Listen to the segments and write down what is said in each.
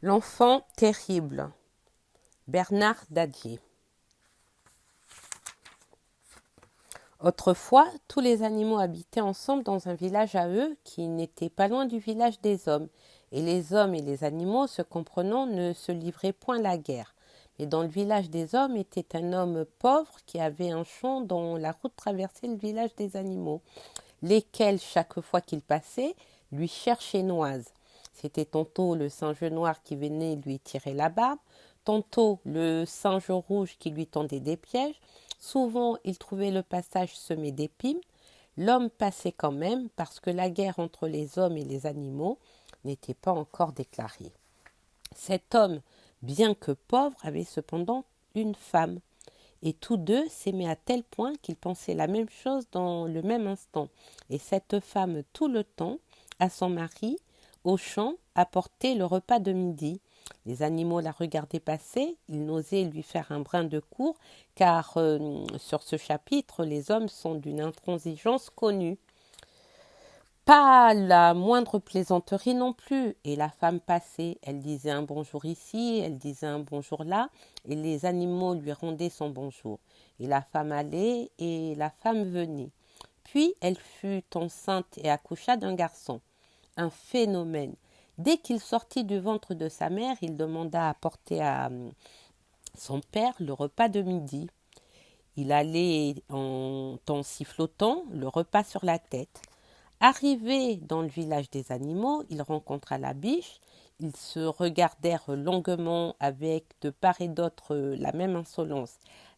L'enfant terrible, Bernard Dadier. Autrefois, tous les animaux habitaient ensemble dans un village à eux qui n'était pas loin du village des hommes, et les hommes et les animaux, se comprenant, ne se livraient point la guerre. Mais dans le village des hommes était un homme pauvre qui avait un champ dont la route traversait le village des animaux, lesquels, chaque fois qu'il passait, lui cherchaient noise. C'était tantôt le singe noir qui venait lui tirer la barbe, tantôt le singe rouge qui lui tendait des pièges. Souvent, il trouvait le passage semé d'épines. L'homme passait quand même parce que la guerre entre les hommes et les animaux n'était pas encore déclarée. Cet homme, bien que pauvre, avait cependant une femme. Et tous deux s'aimaient à tel point qu'ils pensaient la même chose dans le même instant. Et cette femme, tout le temps, à son mari, au champ, apportait le repas de midi. Les animaux la regardaient passer, ils n'osaient lui faire un brin de cour, car sur ce chapitre, les hommes sont d'une intransigeance connue. Pas la moindre plaisanterie non plus. Et la femme passait, elle disait un bonjour ici, elle disait un bonjour là, et les animaux lui rendaient son bonjour. Et la femme allait, et la femme venait. Puis elle fut enceinte et accoucha d'un garçon. Un phénomène. Dès qu'il sortit du ventre de sa mère, il demanda à porter à son père le repas de midi. Il allait en sifflotant, le repas sur la tête. Arrivé dans le village des animaux, il rencontra la biche. Ils se regardèrent longuement avec de part et d'autre la même insolence.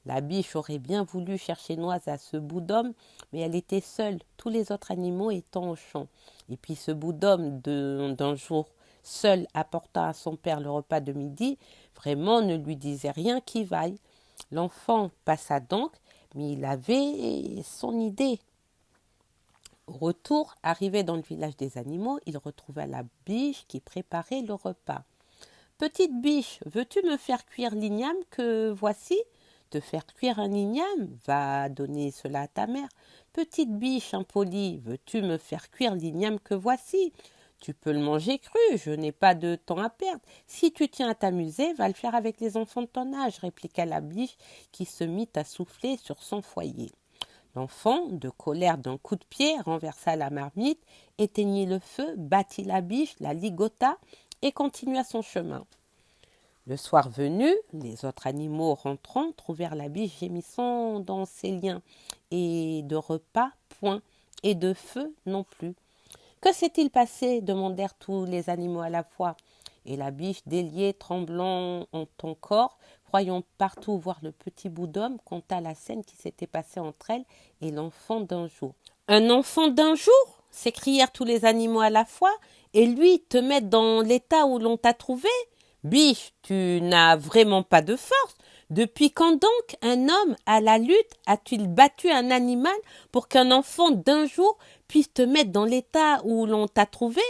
La biche aurait bien voulu chercher noise à ce bout d'homme, mais elle était seule, tous les autres animaux étant au champ. Et puis ce bout d'homme d'un jour seul apportant à son père le repas de midi, vraiment ne lui disait rien qui vaille. L'enfant passa donc, mais il avait son idée. Au retour, arrivé dans le village des animaux, il retrouva la biche qui préparait le repas. Petite biche, veux-tu me faire cuire l'igname que voici? Te faire cuire un igname, va donner cela à ta mère. Petite biche impolie, veux-tu me faire cuire l'igname que voici? Tu peux le manger cru, je n'ai pas de temps à perdre. Si tu tiens à t'amuser, va le faire avec les enfants de ton âge, répliqua la biche qui se mit à souffler sur son foyer. L'enfant, de colère d'un coup de pied, renversa la marmite, éteignit le feu, battit la biche, la ligota et continua son chemin. Le soir venu, les autres animaux rentrant trouvèrent la biche gémissant dans ses liens, et de repas, point, et de feu non plus. Que s'est-il passé demandèrent tous les animaux à la fois. Et la biche, déliée, tremblant en ton corps, croyant partout voir le petit bout d'homme, conta la scène qui s'était passée entre elle et l'enfant d'un jour. Un enfant d'un jour s'écrièrent tous les animaux à la fois, et lui te mettre dans l'état où l'on t'a trouvé? Biche, tu n'as vraiment pas de force. Depuis quand donc un homme à la lutte a-t-il battu un animal pour qu'un enfant d'un jour puisse te mettre dans l'état où l'on t'a trouvé?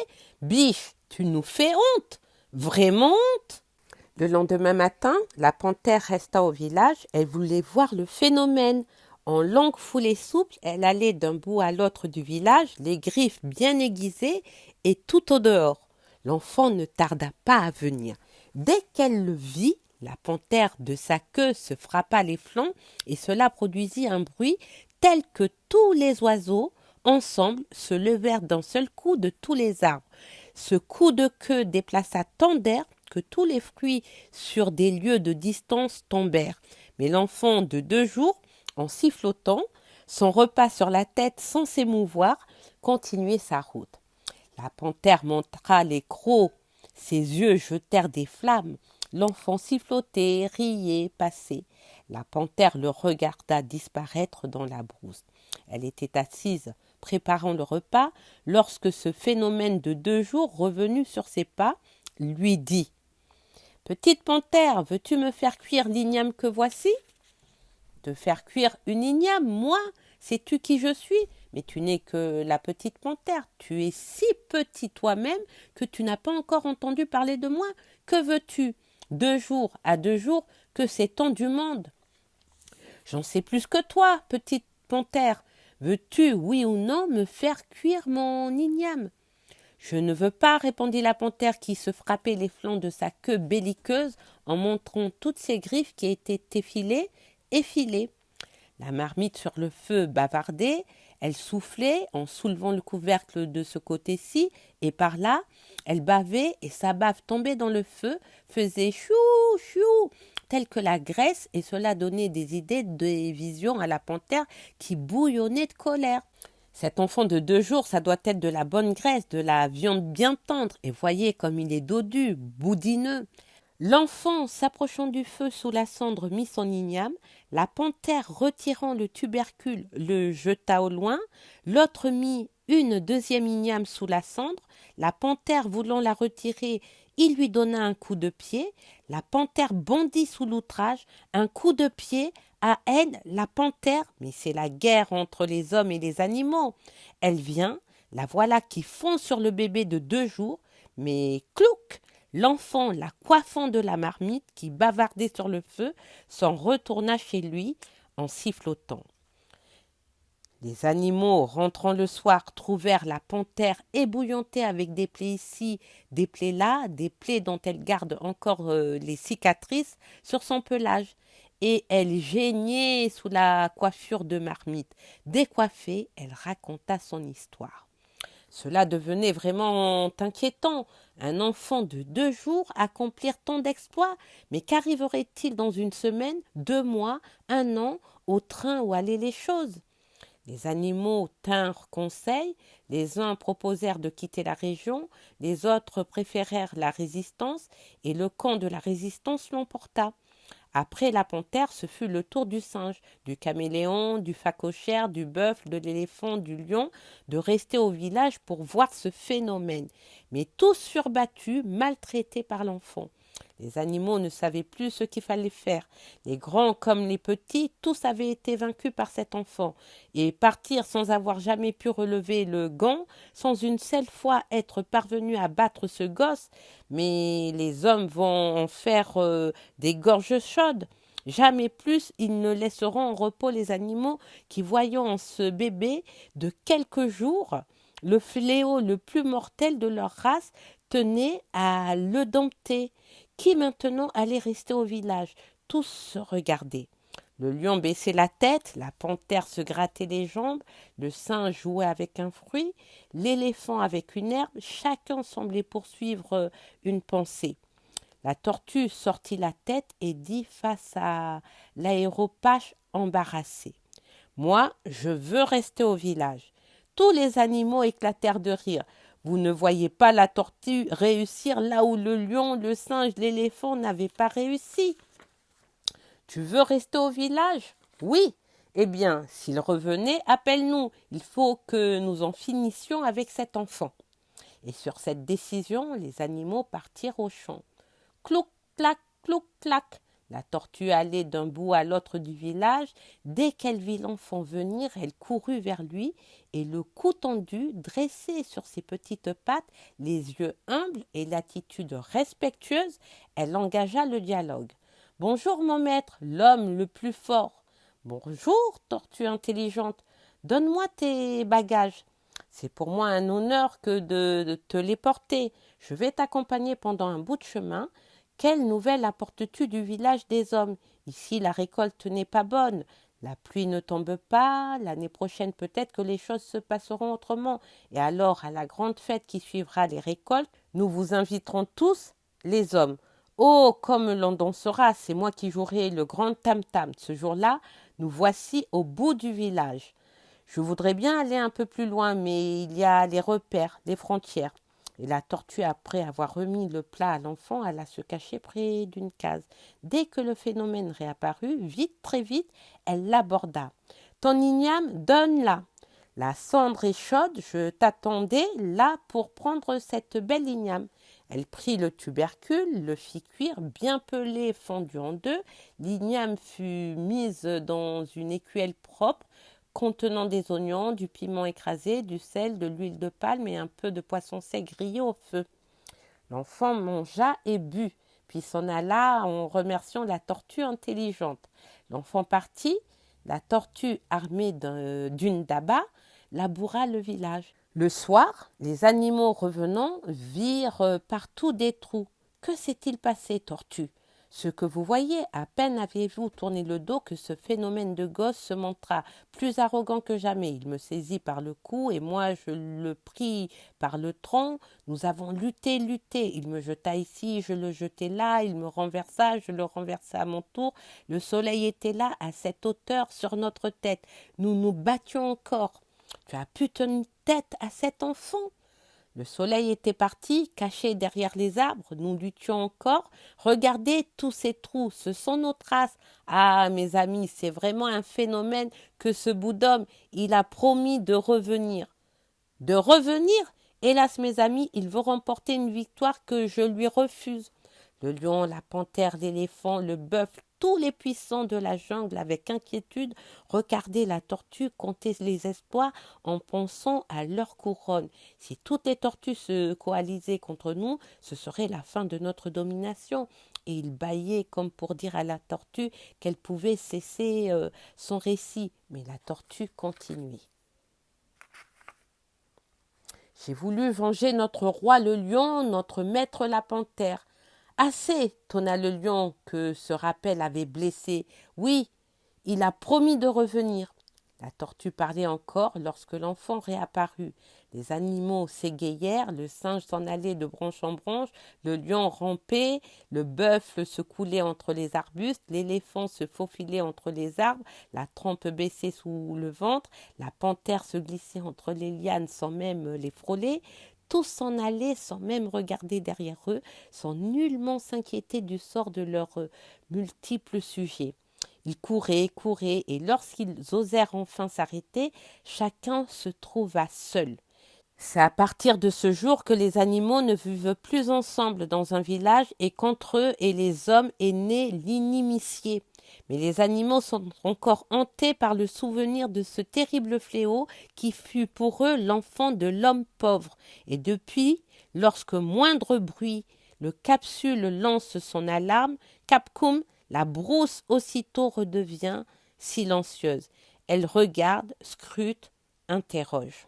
Biche, tu nous fais honte. Vraiment honte. Le lendemain matin, la panthère resta au village. Elle voulait voir le phénomène. En longue foulée souple, elle allait d'un bout à l'autre du village, les griffes bien aiguisées et tout au dehors. L'enfant ne tarda pas à venir. Dès qu'elle le vit, la panthère de sa queue se frappa les flancs et cela produisit un bruit tel que tous les oiseaux, ensemble, se levèrent d'un seul coup de tous les arbres. Ce coup de queue déplaça tant d'air que tous les fruits sur des lieues de distance tombèrent. Mais l'enfant de 2 jours, en sifflotant, son repas sur la tête sans s'émouvoir, continuait sa route. La panthère montra les crocs, ses yeux jetèrent des flammes. L'enfant sifflotait, riait, passait. La panthère le regarda disparaître dans la brousse. Elle était assise, préparant le repas, lorsque ce phénomène de 2 jours, revenu sur ses pas, lui dit « Petite panthère, veux-tu me faire cuire l'igname que voici ?» Te faire cuire une igname, moi? Sais-tu qui je suis? Mais tu n'es que la petite panthère. Tu es si petit toi-même que tu n'as pas encore entendu parler de moi. Que veux-tu? 2 jours à 2 jours, que c'est-on du monde? J'en sais plus que toi, petite panthère. Veux-tu, oui ou non, me faire cuire mon igname? Je ne veux pas, répondit la panthère qui se frappait les flancs de sa queue belliqueuse en montrant toutes ses griffes qui étaient effilées. La marmite sur le feu bavardait, elle soufflait en soulevant le couvercle de ce côté-ci et par là, elle bavait et sa bave tombée dans le feu faisait chou, chou, telle que la graisse et cela donnait des idées, des visions à la panthère qui bouillonnait de colère. Cet enfant de 2 jours, ça doit être de la bonne graisse, de la viande bien tendre et voyez comme il est dodu, boudineux. L'enfant, s'approchant du feu sous la cendre, mit son igname. La panthère, retirant le tubercule, le jeta au loin. L'autre mit une deuxième igname sous la cendre. La panthère, voulant la retirer, il lui donna un coup de pied. La panthère bondit sous l'outrage. Un coup de pied. À elle, la panthère, mais c'est la guerre entre les hommes et les animaux. Elle vient, la voilà qui fond sur le bébé de 2 jours, mais clouc! L'enfant, la coiffant de la marmite qui bavardait sur le feu, s'en retourna chez lui en sifflotant. Les animaux, rentrant le soir, trouvèrent la panthère ébouillantée avec des plaies ici, des plaies là, des plaies dont elle garde encore les cicatrices sur son pelage. Et elle geignait sous la coiffure de marmite. Décoiffée, elle raconta son histoire. Cela devenait vraiment inquiétant. Un enfant de 2 jours accomplir tant d'exploits, mais qu'arriverait-il dans une semaine, 2 mois, 1 an, au train où allaient les choses? Les animaux tinrent conseil, les uns proposèrent de quitter la région, les autres préférèrent la résistance, et le camp de la résistance l'emporta. Après la panthère, ce fut le tour du singe, du caméléon, du phacochère, du bœuf, de l'éléphant, du lion, de rester au village pour voir ce phénomène. Mais tous furent battus, maltraités par l'enfant. Les animaux ne savaient plus ce qu'il fallait faire. Les grands comme les petits, tous avaient été vaincus par cet enfant. Et partir sans avoir jamais pu relever le gant, sans une seule fois être parvenus à battre ce gosse, mais les hommes vont en faire des gorges chaudes. Jamais plus ils ne laisseront en repos les animaux qui, voyant en ce bébé de quelques jours le fléau le plus mortel de leur race, tenaient à le dompter. Qui maintenant allait rester au village? Tous se regardaient. Le lion baissait la tête, la panthère se grattait les jambes, le singe jouait avec un fruit, l'éléphant avec une herbe, chacun semblait poursuivre une pensée. La tortue sortit la tête et dit face à l'aéropache embarrassé: « Moi, je veux rester au village. » Tous les animaux éclatèrent de rire. Vous ne voyez pas la tortue réussir là où le lion, le singe, l'éléphant n'avaient pas réussi. Tu veux rester au village? Oui. Eh bien, s'il revenait, appelle-nous. Il faut que nous en finissions avec cet enfant. Et sur cette décision, les animaux partirent au champ. Clouc, clac, clouc, clac. La tortue allait d'un bout à l'autre du village. Dès qu'elle vit l'enfant venir, elle courut vers lui et le cou tendu, dressé sur ses petites pattes, les yeux humbles et l'attitude respectueuse, elle engagea le dialogue. « Bonjour mon maître, l'homme le plus fort. »« Bonjour, tortue intelligente. Donne-moi tes bagages. C'est pour moi un honneur que de te les porter. Je vais t'accompagner pendant un bout de chemin. Quelle nouvelle apportes-tu du village des hommes? Ici, la récolte n'est pas bonne. La pluie ne tombe pas. L'année prochaine, peut-être que les choses se passeront autrement. Et alors, à la grande fête qui suivra les récoltes, nous vous inviterons tous, les hommes. Oh, comme l'on dansera, c'est moi qui jouerai le grand tam-tam. Ce jour-là, nous voici au bout du village. Je voudrais bien aller un peu plus loin, mais il y a les repères, les frontières. Et la tortue, après avoir remis le plat à l'enfant, alla se cacher près d'une case. Dès que le phénomène réapparut, vite, très vite, elle l'aborda. « Ton igname, donne-la. La cendre est chaude, je t'attendais là pour prendre cette belle igname. » Elle prit le tubercule, le fit cuire, bien pelé, fendu en 2. L'igname fut mise dans une écuelle propre, contenant des oignons, du piment écrasé, du sel, de l'huile de palme et un peu de poisson sec grillé au feu. L'enfant mangea et but, puis s'en alla en remerciant la tortue intelligente. L'enfant partit, la tortue, armée d'une daba, laboura le village. Le soir, les animaux revenant virent partout des trous. Que s'est-il passé, tortue? Ce que vous voyez, à peine aviez-vous tourné le dos que ce phénomène de gosse se montra plus arrogant que jamais. Il me saisit par le cou et moi je le pris par le tronc. Nous avons lutté. Il me jeta ici, je le jetai là, il me renversa, je le renversai à mon tour. Le soleil était là, à cette hauteur, sur notre tête. Nous nous battions encore. Tu as pu tenir tête à cet enfant? Le soleil était parti, caché derrière les arbres, nous luttions encore. Regardez tous ces trous, ce sont nos traces. Ah, mes amis, c'est vraiment un phénomène que ce bout d'homme, il a promis de revenir. De revenir? Hélas, mes amis, il veut remporter une victoire que je lui refuse. Le lion, la panthère, l'éléphant, le bœuf, tous les puissants de la jungle, avec inquiétude, regardaient la tortue compter les espoirs en pensant à leur couronne. Si toutes les tortues se coalisaient contre nous, ce serait la fin de notre domination. Et il bâillait comme pour dire à la tortue qu'elle pouvait cesser son récit. Mais la tortue continuait. J'ai voulu venger notre roi le lion, notre maître la panthère. Assez, tonna le lion que ce rappel avait blessé. Oui, il a promis de revenir. La tortue parlait encore lorsque l'enfant réapparut. Les animaux s'égayèrent, le singe s'en allait de branche en branche, le lion rampait, le bœuf se coulait entre les arbustes, l'éléphant se faufilait entre les arbres, la trempe baissait sous le ventre, la panthère se glissait entre les lianes sans même les frôler. Tous s'en allaient sans même regarder derrière eux, sans nullement s'inquiéter du sort de leurs multiples sujets. Ils couraient, et lorsqu'ils osèrent enfin s'arrêter, chacun se trouva seul. C'est à partir de ce jour que les animaux ne vivent plus ensemble dans un village et qu'entre eux et les hommes est née l'inimitié. Mais les animaux sont encore hantés par le souvenir de ce terrible fléau qui fut pour eux l'enfant de l'homme pauvre. Et depuis, lorsque moindre bruit, le capsule lance son alarme, capcum, la brousse aussitôt redevient silencieuse. Elle regarde, scrute, interroge.